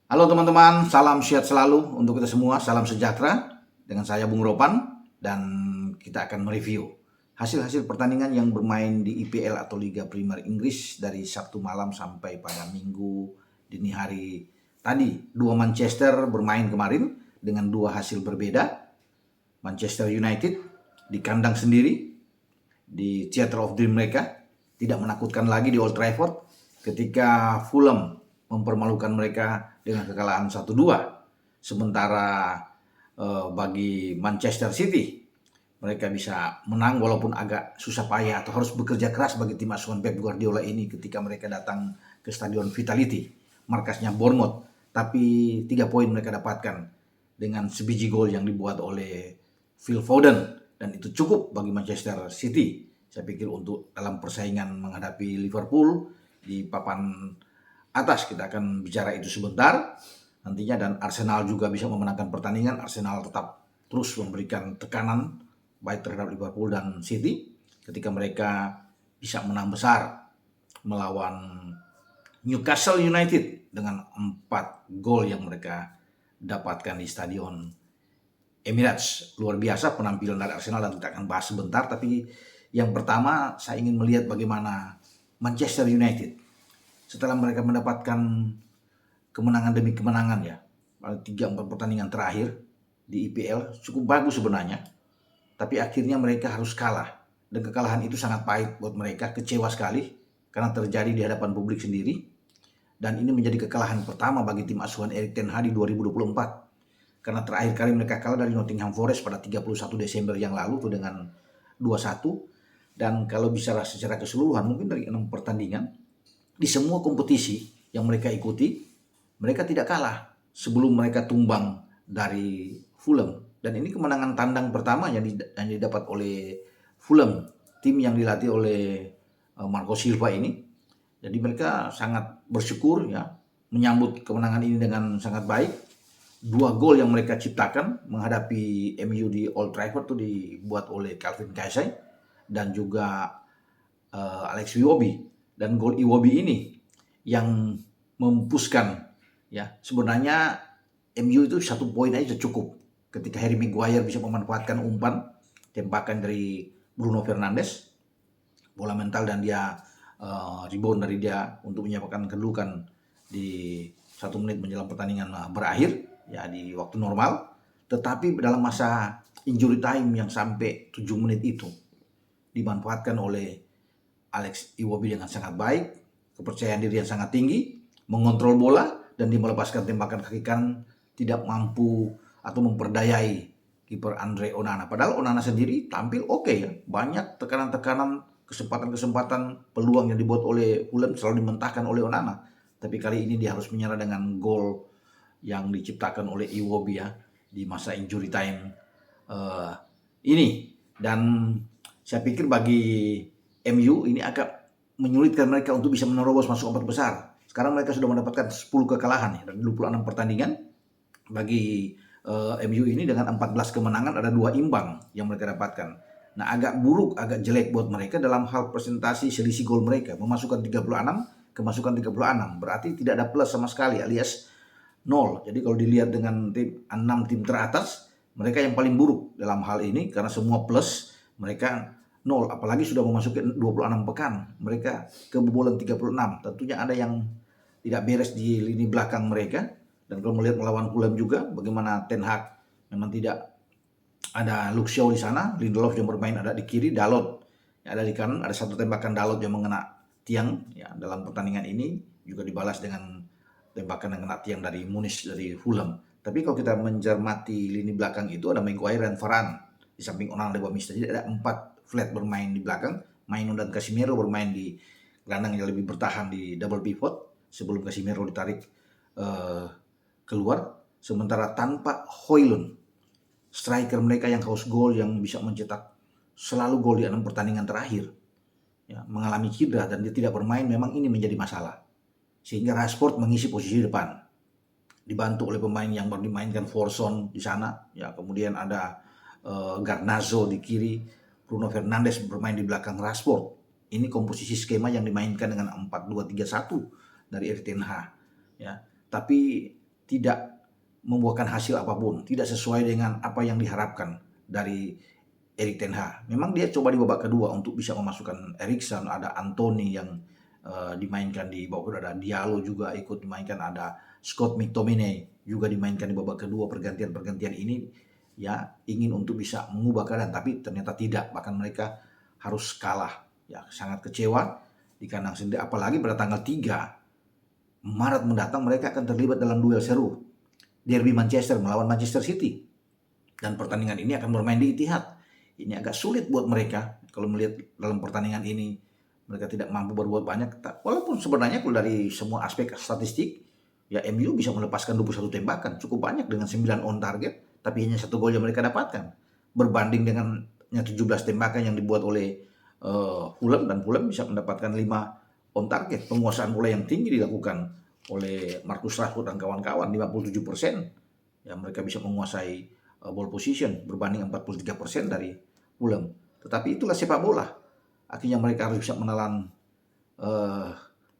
Halo teman-teman, salam sehat selalu untuk kita semua, salam sejahtera. Dengan saya Bung Ropan dan kita akan mereview hasil-hasil pertandingan yang bermain di IPL atau Liga Primer Inggris dari Sabtu malam sampai pada Minggu dini hari tadi. Dua Manchester bermain kemarin dengan dua hasil berbeda. Manchester United di kandang sendiri di Theatre of Dream mereka, tidak menakutkan lagi di Old Trafford ketika Fulham mempermalukan mereka dengan kekalahan 1-2. Sementara bagi Manchester City, mereka bisa menang walaupun agak susah payah atau harus bekerja keras bagi tim asuhan Pep Guardiola ini ketika mereka datang ke Stadion Vitality, markasnya Bournemouth. Tapi 3 poin mereka dapatkan dengan sebiji gol yang dibuat oleh Phil Foden, dan itu cukup bagi Manchester City. Saya pikir untuk dalam persaingan menghadapi Liverpool di papan atas, kita akan bicara itu sebentar nantinya. Dan Arsenal juga bisa memenangkan pertandingan. Arsenal tetap terus memberikan tekanan baik terhadap Liverpool dan City ketika mereka bisa menang besar melawan Newcastle United dengan 4 gol yang mereka dapatkan di Stadion Emirates. Luar biasa penampilan dari Arsenal dan kita akan bahas sebentar. Tapi yang pertama saya ingin melihat bagaimana Manchester United setelah mereka mendapatkan kemenangan demi kemenangan ya, 3-4 pertandingan terakhir di IPL cukup bagus sebenarnya, tapi akhirnya mereka harus kalah. Dan kekalahan itu sangat pahit buat mereka, kecewa sekali karena terjadi di hadapan publik sendiri. Dan ini menjadi kekalahan pertama bagi tim asuhan Erik ten Hag di 2024. Karena terakhir kali mereka kalah dari Nottingham Forest pada 31 Desember yang lalu tuh dengan 2-1. Dan kalau bicara secara keseluruhan, mungkin dari 6 pertandingan di semua kompetisi yang mereka ikuti, mereka tidak kalah sebelum mereka tumbang dari Fulham. Dan ini kemenangan tandang pertama yang didapat oleh Fulham, tim yang dilatih oleh Marco Silva ini. Jadi mereka sangat bersyukur ya menyambut kemenangan ini dengan sangat baik. 2 gol yang mereka ciptakan menghadapi MU di Old Trafford itu dibuat oleh Calvin Kasai dan juga Alex Iwobi. Dan gol Iwobi ini yang memupuskan ya, sebenarnya MU itu 1 poin aja cukup ketika Harry Maguire bisa memanfaatkan umpan tembakan dari Bruno Fernandes, bola mental, dan dia rebound dari dia untuk menyamakan kedudukan di 1 menit menjelang pertandingan berakhir ya di waktu normal. Tetapi dalam masa injury time yang sampai 7 menit itu dimanfaatkan oleh Alex Iwobi dengan sangat baik, kepercayaan diri yang sangat tinggi, mengontrol bola, dan dia melepaskan tembakan kaki kanan tidak mampu atau memperdayai kiper Andre Onana. Padahal Onana sendiri tampil oke ya, banyak tekanan-tekanan, kesempatan-kesempatan, peluang yang dibuat oleh Fulham selalu dimentahkan oleh Onana. Tapi kali ini dia harus menyerah dengan gol yang diciptakan oleh Iwobi ya di masa injury time ini. Dan saya pikir bagi MU ini agak menyulitkan mereka untuk bisa menerobos masuk 4 besar. Sekarang mereka sudah mendapatkan 10 kekalahan ya, dari 26 pertandingan. Bagi MU ini dengan 14 kemenangan ada 2 imbang yang mereka dapatkan. Nah, agak buruk, agak jelek buat mereka dalam hal presentasi selisih gol mereka. Memasukkan 36, kemasukan 36. Berarti tidak ada plus sama sekali alias 0. Jadi kalau dilihat dengan 6 tim teratas, mereka yang paling buruk dalam hal ini karena semua plus, mereka 0. Apalagi sudah memasuki 26 pekan, mereka kebobolan 36. Tentunya ada yang tidak beres di lini belakang mereka. Dan kalau melihat melawan Fulham juga, bagaimana Ten Hag memang tidak ada Luke Shaw di sana, Lindelof yang bermain ada di kiri, Dalot yang ada di kanan. Ada 1 tembakan Dalot yang mengena tiang ya dalam pertandingan ini, juga dibalas dengan tembakan yang kena tiang dari Muniz dari Fulham. Tapi kalau kita mencermati lini belakang itu ada Maguire dan Varane di samping Onana dan Aubameyang. Jadi ada 4 flat bermain di belakang. Maino dan Casemiro bermain di gelandang yang lebih bertahan di double pivot sebelum Casemiro ditarik keluar. Sementara tanpa Højlund, striker mereka yang haus gol, yang bisa mencetak selalu gol di 6 pertandingan terakhir ya, mengalami cedera dan dia tidak bermain. Memang ini menjadi masalah, sehingga Rashford mengisi posisi depan dibantu oleh pemain yang baru dimainkan, Forson di sana ya, kemudian ada Garnacho di kiri, Bruno Fernandes bermain di belakang Rashford. Ini komposisi skema yang dimainkan dengan 4-2-3-1 dari Erik ten Hag ya. Tapi tidak membuahkan hasil apapun, tidak sesuai dengan apa yang diharapkan dari Erik ten Hag. Memang dia coba di babak kedua untuk bisa memasukkan Eriksen, ada Anthony yang dimainkan di babak kedua, ada Diallo juga ikut dimainkan, ada Scott McTominay juga dimainkan di babak kedua. Pergantian ini ya ingin untuk bisa mengubah keadaan, tapi ternyata tidak, bahkan mereka harus kalah. Ya sangat kecewa di kandang sendiri, apalagi pada tanggal 3 Maret mendatang mereka akan terlibat dalam duel seru Derby Manchester melawan Manchester City, dan pertandingan ini akan bermain di Etihad. Ini agak sulit buat mereka kalau melihat dalam pertandingan ini mereka tidak mampu berbuat banyak, walaupun sebenarnya kalau dari semua aspek statistik ya MU bisa melepaskan 21 tembakan, cukup banyak dengan 9 on target, tapi hanya 1 gol yang mereka dapatkan berbanding dengan 17 tembakan yang dibuat oleh Fulham, dan Fulham bisa mendapatkan 5 on target. Penguasaan bola yang tinggi dilakukan oleh Marcus Rashford dan kawan-kawan, 57%. Ya, mereka bisa menguasai ball position berbanding 43% dari Fulham. Tetapi itulah sepak bola. Akhirnya mereka harus bisa menelan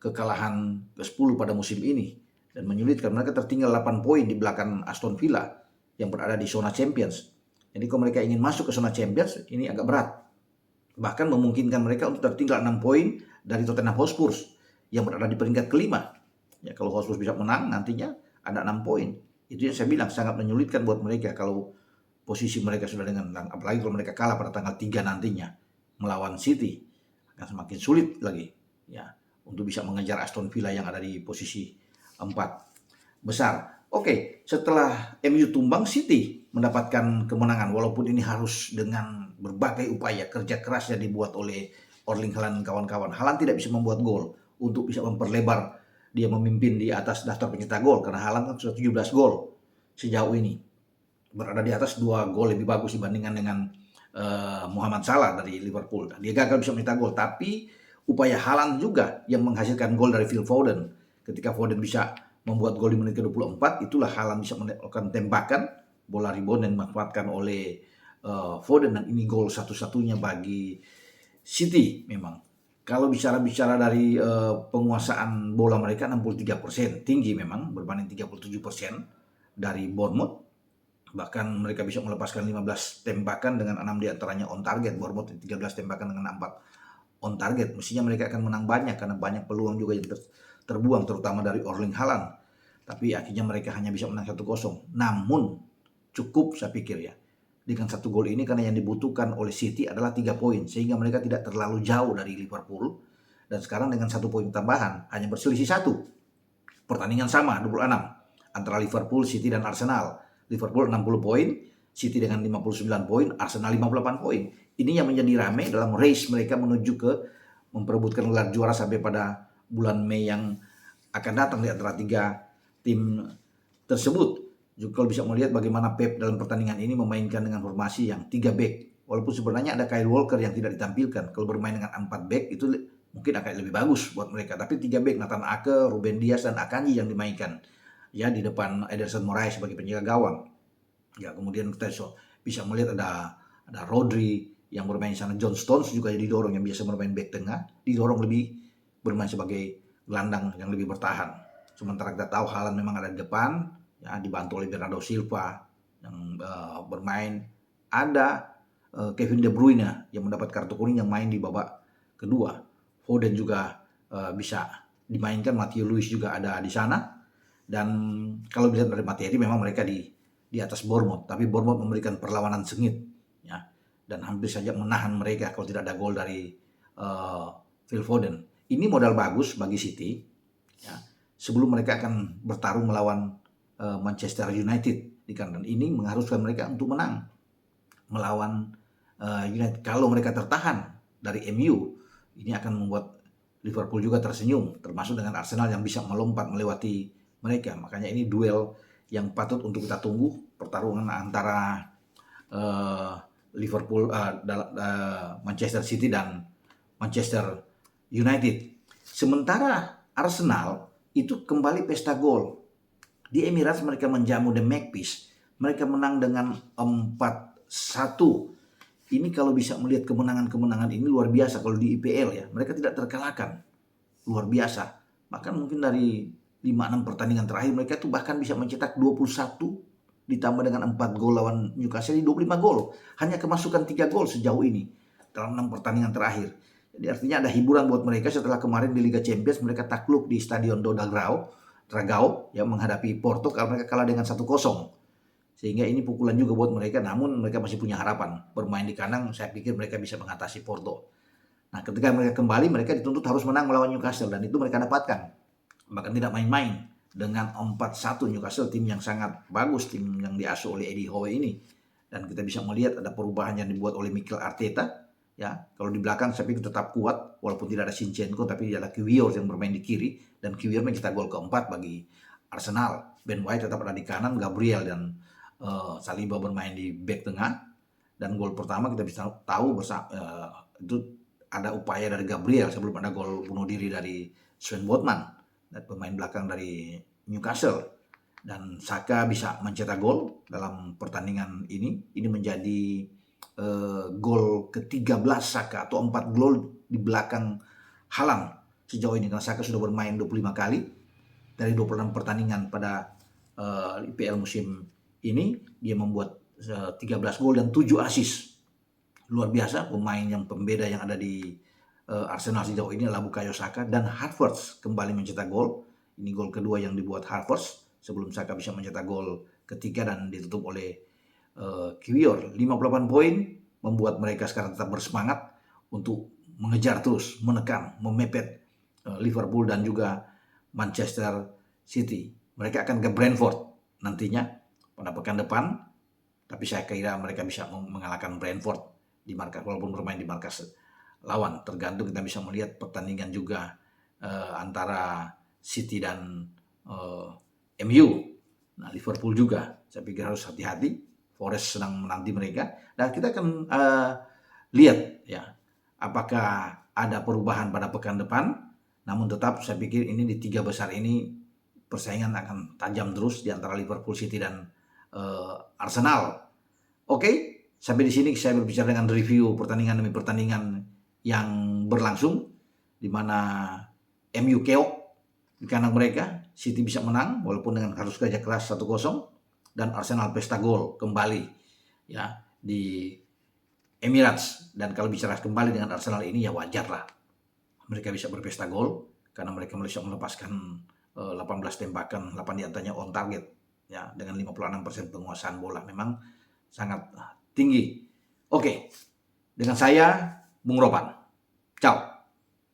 kekalahan ke-10 pada musim ini dan menyulitkan. Mereka tertinggal 8 poin di belakang Aston Villa yang berada di zona Champions. Jadi kalau mereka ingin masuk ke zona Champions, ini agak berat. Bahkan memungkinkan mereka untuk tertinggal 6 poin dari Tottenham Hotspur yang berada di peringkat kelima. Ya, kalau Hotspur bisa menang nantinya ada 6 poin. Itu yang saya bilang sangat menyulitkan buat mereka kalau posisi mereka sudah dengan, apalagi kalau mereka kalah pada tanggal 3 nantinya melawan City, akan semakin sulit lagi ya untuk bisa mengejar Aston Villa yang ada di posisi 4 besar. Oke, setelah MU tumbang, City mendapatkan kemenangan walaupun ini harus dengan berbagai upaya, kerja keras yang dibuat oleh Erling Haaland dan kawan-kawan. Haaland tidak bisa membuat gol untuk bisa memperlebar dia memimpin di atas daftar pencetak gol, karena Haaland kan sudah 17 gol sejauh ini, berada di atas 2 gol lebih bagus dibandingkan dengan Muhammad Salah dari Liverpool. Dia gagal bisa mencetak gol, tapi upaya Haaland juga yang menghasilkan gol dari Phil Foden. Ketika Foden bisa membuat gol di menit ke-24, itulah Haaland bisa melakukan tembakan bola rebound dan dimanfaatkan oleh Foden, dan ini gol satu-satunya bagi City. Memang kalau bicara dari penguasaan bola mereka 63%, tinggi memang berbanding 37% dari Bournemouth. Bahkan mereka bisa melepaskan 15 tembakan dengan 6 diantaranya on target. Bournemouth 13 tembakan dengan 4 on target. Mestinya mereka akan menang banyak karena banyak peluang juga yang terbuang, terutama dari Erling Haaland. Tapi akhirnya mereka hanya bisa menang 1-0. Namun cukup saya pikir ya dengan 1 gol ini, karena yang dibutuhkan oleh City adalah 3 poin. Sehingga mereka tidak terlalu jauh dari Liverpool. Dan sekarang dengan 1 poin tambahan hanya berselisih 1. Pertandingan sama 26 antara Liverpool, City dan Arsenal. Liverpool 60 poin, City dengan 59 poin, Arsenal 58 poin. Ini yang menjadi ramai dalam race mereka menuju ke memperebutkan gelar juara sampai pada bulan Mei yang akan datang di antara 3 tim tersebut. Juga kalau bisa melihat bagaimana Pep dalam pertandingan ini memainkan dengan formasi yang 3 back. Walaupun sebenarnya ada Kyle Walker yang tidak ditampilkan. Kalau bermain dengan 4 back itu mungkin akan lebih bagus buat mereka. Tapi 3 back, Nathan Ake, Ruben Dias, dan Akanji yang dimainkan. Ya, di depan Ederson Moraes sebagai penjaga gawang. Ya, kemudian kita bisa melihat ada Rodri yang bermain di sana, John Stones juga didorong yang biasa bermain back tengah, didorong lebih bermain sebagai gelandang yang lebih bertahan. Sementara kita tahu Haaland memang ada di depan, ya, dibantu oleh Bernardo Silva yang bermain. Ada Kevin De Bruyne yang mendapat kartu kuning yang main di babak kedua. Foden juga bisa dimainkan, Matthew Lewis juga ada di sana. Dan kalau dilihat dari materi memang mereka di atas Bournemouth, tapi Bournemouth memberikan perlawanan sengit ya, dan hampir saja menahan mereka kalau tidak ada gol dari Phil Foden. Ini modal bagus bagi City ya, sebelum mereka akan bertarung melawan Manchester United di kandang. Ini mengharuskan mereka untuk menang melawan United. Kalau mereka tertahan dari MU, ini akan membuat Liverpool juga tersenyum, termasuk dengan Arsenal yang bisa melompat melewati mereka. Makanya ini duel yang patut untuk kita tunggu, pertarungan antara Liverpool, Manchester City dan Manchester United. Sementara Arsenal itu kembali pesta gol. Di Emirates mereka menjamu The Magpies. Mereka menang dengan 4-1. Ini kalau bisa melihat kemenangan-kemenangan ini luar biasa kalau di IPL ya. Mereka tidak terkalahkan. Luar biasa. Bahkan mungkin dari 5-6 pertandingan terakhir mereka tuh bahkan bisa mencetak 21 ditambah dengan 4 gol lawan Newcastle, 25 gol. Hanya kemasukan 3 gol sejauh ini dalam 6 pertandingan terakhir. Jadi artinya ada hiburan buat mereka setelah kemarin di Liga Champions mereka takluk di Stadion Dragao yang menghadapi Porto karena mereka kalah dengan 1-0. Sehingga ini pukulan juga buat mereka, namun mereka masih punya harapan. Bermain di kandang, saya pikir mereka bisa mengatasi Porto. Nah, ketika mereka kembali, mereka dituntut harus menang melawan Newcastle, dan itu mereka dapatkan. Bahkan tidak main-main dengan 4-1 Newcastle, tim yang sangat bagus, tim yang diasuh oleh Eddie Howe ini. Dan kita bisa melihat ada perubahan yang dibuat oleh Mikel Arteta. Ya, kalau di belakang saya pikir tetap kuat, walaupun tidak ada Zinchenko, tapi ada Kiwior yang bermain di kiri, dan Kiwior mencetak gol keempat bagi Arsenal. Ben White tetap ada di kanan, Gabriel dan Saliba bermain di bek tengah, dan gol pertama kita bisa tahu itu ada upaya dari Gabriel sebelum ada gol bunuh diri dari Sven Botman, dan pemain belakang dari Newcastle. Dan Saka bisa mencetak gol dalam pertandingan ini. Ini menjadi gol ke-13 Saka atau 4 gol di belakang Haaland sejauh ini, karena Saka sudah bermain 25 kali dari 26 pertandingan pada IPL musim ini. Dia membuat 13 gol dan 7 assist. Luar biasa, pemain yang pembeda yang ada di Arsenal sejauh ini adalah Bukayo Saka, dan Havertz kembali mencetak gol. Ini gol kedua yang dibuat Havertz sebelum Saka bisa mencetak gol ketiga dan ditutup oleh Kiwior. 58 poin membuat mereka sekarang tetap bersemangat untuk mengejar terus, menekan, memepet Liverpool dan juga Manchester City. Mereka akan ke Brentford nantinya pada pekan depan, tapi saya kira mereka bisa mengalahkan Brentford di markas, walaupun bermain di markas lawan. Tergantung, kita bisa melihat pertandingan juga antara City dan MU. Nah, Liverpool juga saya pikir harus hati-hati. Forest sedang menanti mereka, dan kita akan lihat ya apakah ada perubahan pada pekan depan. Namun tetap saya pikir ini di 3 besar ini persaingan akan tajam terus di antara Liverpool, City dan Arsenal. Oke, sampai di sini saya berbicara dengan review pertandingan demi pertandingan yang berlangsung, di mana MU keok di kandang mereka, City bisa menang walaupun dengan harus kerja keras 1-0, dan Arsenal pesta gol kembali ya di Emirates. Dan kalau bicara kembali dengan Arsenal ini ya wajar lah mereka bisa berpesta gol karena mereka bisa melepaskan 18 tembakan, 8 diantaranya on target ya, dengan 56% penguasaan bola. Memang sangat tinggi. Oke, dengan saya Bung Ropan. Ciao.